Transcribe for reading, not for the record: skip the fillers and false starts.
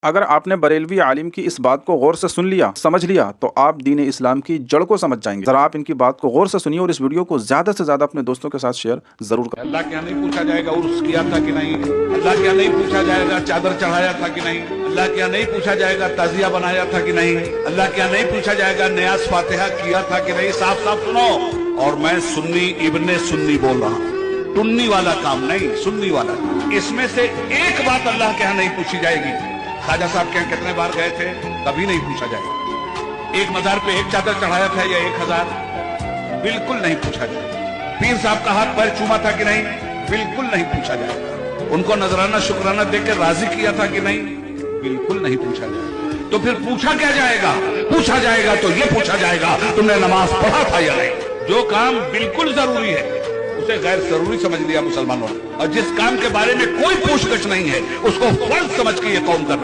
अगर आपने बरेलवी आलिम की इस बात को गौर से सुन लिया, समझ लिया, तो आप दीन इस्लाम की जड़ को समझ जाएंगे। जरा आप इनकी बात को गौर से सुनिए और इस वीडियो को ज्यादा से ज्यादा अपने दोस्तों के साथ शेयर जरूर करें। अल्लाह क्या नहीं पूछा जाएगा उर्स किया था कि नहीं, अल्लाह क्या नहीं पूछा जाएगा चादर चढ़ाया था कि नहीं, अल्लाह क्या नहीं पूछा जाएगा ताजिया बनाया था कि नहीं, अल्लाह क्या नहीं पूछा जाएगा न्यास फातिहा किया था कि नहीं। साफ साफ सुनो। और मैं सुन्नी इब्ने सुन्नी बोल रहा हूँ, टुन्नी वाला काम नहीं, सुन्नी वाला काम। इसमें से एक बात अल्लाह के यहाँ नहीं पूछी जाएगी। ख्वाजा साहब के यहाँ कितने बार गए थे, कभी नहीं पूछा जाएगा। एक मजार पे एक चादर चढ़ाया था या 1000, बिल्कुल नहीं पूछा जाएगा। पीर साहब का हाथ पैर चूमा था कि नहीं, बिल्कुल नहीं पूछा जाएगा। उनको नजराना शुक्राना देकर राजी किया था कि नहीं, बिल्कुल नहीं पूछा जाएगा। तो फिर पूछा क्या जाएगा? पूछा जाएगा तो ये पूछा जाएगा तुमने नमाज पढ़ा था या नहीं। जो काम बिल्कुल जरूरी है उसे गैर जरूरी समझ लिया मुसलमानों ने, और जिस काम के बारे में कोई पूछताछ नहीं है उसको फर्ज समझ के ये कौम कर रही है।